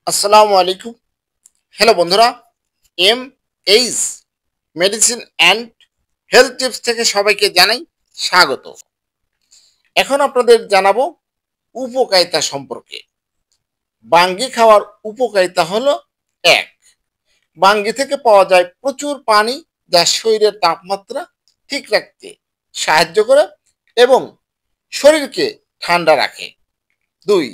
আসসালামু আলাইকুম। হ্যালো বন্ধুরা, M H medicine and health tips থেকে সবাইকে জানাই স্বাগত। এখন আপনাদের জানাবো উপকারিতা সম্পর্কে। বাঙ্গি খাওয়ার উপকারিতা হলো এক, বাঙ্গি থেকে পাওয়া যায় প্রচুর পানি, যা শরীরের তাপমাত্রা ঠিক রাখতে সাহায্য করে এবং শরীরকে ঠান্ডা রাখে। দুই,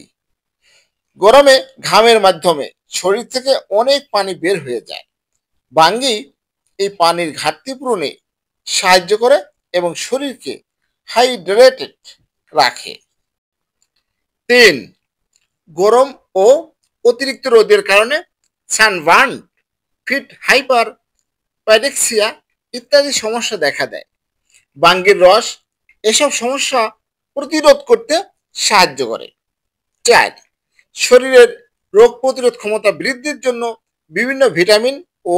গরমে ঘামের মাধ্যমে শরীর থেকে অনেক পানি বের হয়ে যায়। বাঙ্গি এই পানির ঘাটতি পূরণে সাহায্য করে এবং শরীরকে হাইড্রেটেড রাখে। তিন, গরম ও অতিরিক্ত রোদের কারণে সানবার্ন, ফিট হাইপার প্যারেক্সিয়া ইত্যাদি সমস্যা দেখা দেয়। বাঙ্গির রস এসব সমস্যা প্রতিরোধ করতে সাহায্য করে। চার, শরীরের রোগ প্রতিরোধ ক্ষমতা বৃদ্ধির জন্য বিভিন্ন ভিটামিন ও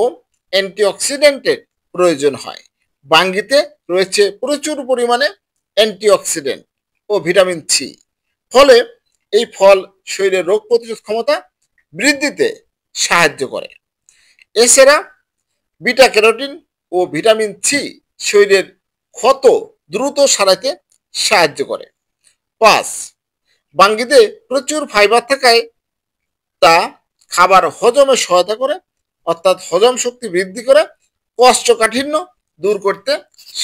অ্যান্টিঅক্সিডেন্টের প্রয়োজন হয়। বাঙ্গিতে রয়েছে প্রচুর পরিমাণে অ্যান্টিঅক্সিডেন্ট ও ভিটামিন সি, ফলে এই ফল শরীরের রোগ প্রতিরোধ ক্ষমতা বৃদ্ধিতে সাহায্য করে। এছাড়া বিটা ক্যারোটিন ও ভিটামিন সি শরীরের ক্ষত দ্রুত সারাতে সাহায্য করে। পাঁচ, বাঙ্গিতে প্রচুর ফাইবার থাকায় তা খাবার হজমে সহায়তা করে, অর্থাৎ হজম শক্তি বৃদ্ধি করে, কোষ্ঠকাঠিন্য দূর করতে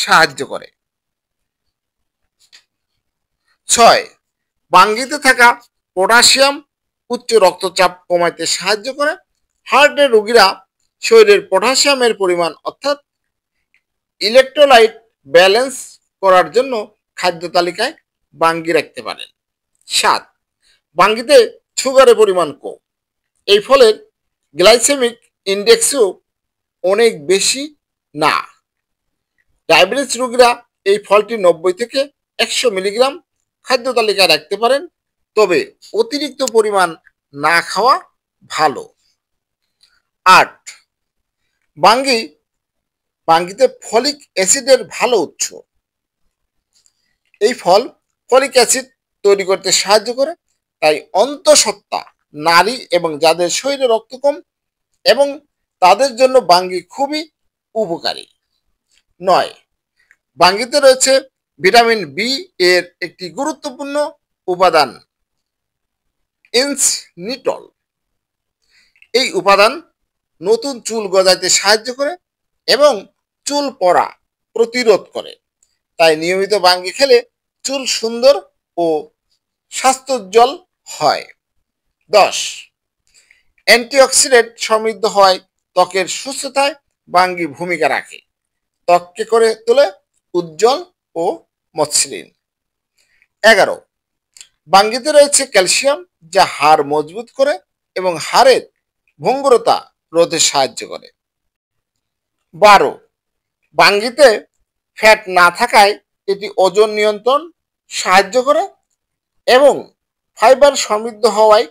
সাহায্য করে। ছয়, বাঙ্গিতে থাকা পটাশিয়াম উচ্চ রক্তচাপ কমাতে সাহায্য করে। হার্টের রোগীরা শরীরের পটাশিয়ামের পরিমাণ অর্থাৎ ইলেকট্রোলাইট ব্যালেন্স করার জন্য খাদ্য তালিকায় বাঙ্গি রাখতে পারেন। সাত, বাঙ্গিতে সুগারের পরিমাণ কম, এই ফলের গ্লাইসেমিক ইন্ডেক্সও অনেক বেশি না। ডায়াবেটিস রোগীরা এই ফলটি 90 থেকে 100 মিলিগ্রাম খাদ্য তালিকায় রাখতে পারেন, তবে অতিরিক্ত পরিমাণ না খাওয়া ভালো। আট, বাঙ্গিতে ফলিক অ্যাসিডের ভালো উৎস। এই ফল ফলিক অ্যাসিড তৈরি করতে সাহায্য করে, তাই অন্তঃসত্ত্বা নারী এবং যাদের শরীরে রক্ত কম এবং তাদের জন্য বাঙ্গি খুবই উপকারী। নয়, বাঙ্গিতে রয়েছে ভিটামিন বি এর একটি গুরুত্বপূর্ণ উপাদান ইনসনিটল। এই উপাদান নতুন চুল গজাইতে সাহায্য করে এবং চুল পড়া প্রতিরোধ করে, তাই নিয়মিত বাঙ্গি খেলে চুল সুন্দর ও স্বাস্থ্যোজ্জ্বল হয়। 10, অ্যান্টিঅক্সিডেন্ট সমৃদ্ধ হয় ত্বকের সুস্থতায় বাঙ্গি ভূমিকা রাখে, ত্বককে করে তোলে উজ্জ্বল ও মসৃণ। 11, বাঙ্গিতে রয়েছে ক্যালসিয়াম, যা হাড় মজবুত করে এবং হাড়ের ভঙ্গুরতা রোধে সাহায্য করে। 12, বাঙ্গিতে ফ্যাট না থাকায় এটি ওজন নিয়ন্ত্রণ সাহায্য করে এবং ফাইবার সমৃদ্ধ হওয়ায়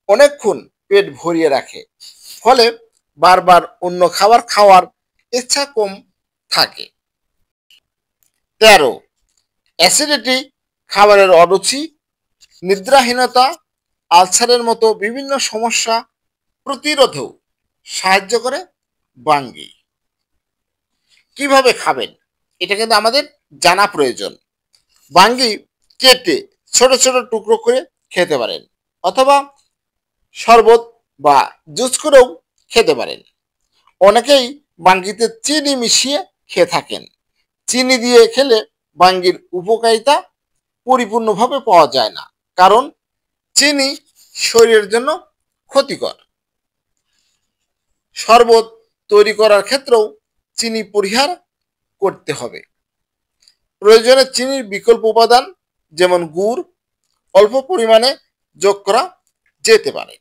অনেকক্ষণ পেট ভরিয়ে রাখে, ফলে বারবার অন্য খাবার খাওয়ার ইচ্ছা কম থাকে। 13, অ্যাসিডিটি, খাবারের অরুচি, নিদ্রাহীনতা, আলসারের মতো বিভিন্ন সমস্যা প্রতিরোধেও সাহায্য করে বাঙ্গি। কিভাবে খাবেন এটা কিন্তু আমাদের জানা প্রয়োজন। বাঙ্গি কেটে ছোট ছোট টুকরো করে খেতে পারেন, অথবা শরবত বা জুস করেও খেতে পারেন। অনেকেই বাঙ্গিতে চিনি মিশিয়ে খেয়ে থাকেন। চিনি দিয়ে খেলে বাঙ্গির উপকারিতা পরিপূর্ণভাবে পাওয়া যায় না, কারণ চিনি শরীরের জন্য ক্ষতিকর। শরবত তৈরি করার ক্ষেত্রেও চিনি পরিহার করতে হবে। প্রয়োজনে চিনির বিকল্প উপাদান যেমন গুড় অল্প পরিমাণে যোগ করা যেতে পারে।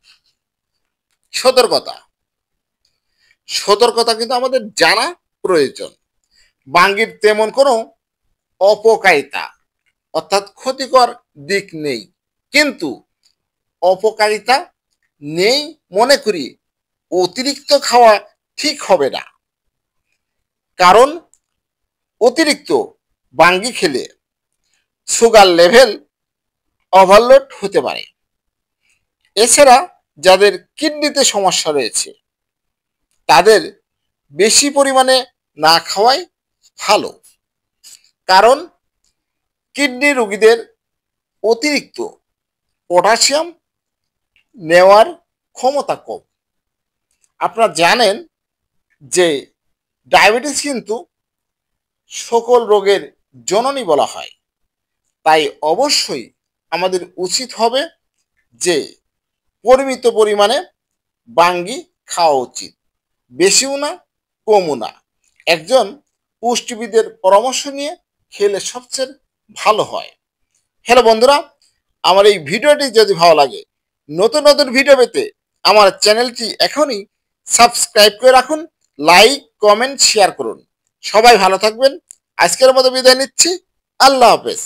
সতর্কতা কিন্তু আমাদের জানা প্রয়োজন। বাঙ্গির তেমন কোনো অপকারিতা অর্থাৎ ক্ষতিকর দিক নেই, কিন্তু অপকারিতা নেই মনে করি অতিরিক্ত খাওয়া ঠিক হবে না, কারণ অতিরিক্ত বাঙ্গি খেলে সুগার লেভেল ওভারলোড হতে পারে। এছাড়া যাদের কিডনিতে সমস্যা রয়েছে তাদের বেশি পরিমাণে না খাওয়াই ভালো, কারণ কিডনি রোগীদের অতিরিক্ত পটাশিয়াম নেওয়ার ক্ষমতা কম। আপনারা জানেন যে ডায়াবেটিস কিন্তু সকল রোগের জননী বলা হয়, তাই অবশ্যই আমাদের উচিত হবে যে পরিমিত পরিমাণে বাঙ্গি খাওয়া উচিত, বেশিও না কমও না। একজন পুষ্টিবিদের পরামর্শ নিয়ে খেলে সবচেয়ে ভালো হয়। হ্যালো বন্ধুরা, আমার এই ভিডিওটি যদি ভালো লাগে, নতুন নতুন ভিডিও পেতে আমার চ্যানেলটি এখনই সাবস্ক্রাইব করে রাখুন, লাইক কমেন্ট শেয়ার করুন। সবাই ভালো থাকবেন। আজকের মতো বিদায় নিচ্ছি। আল্লাহ হাফেজ।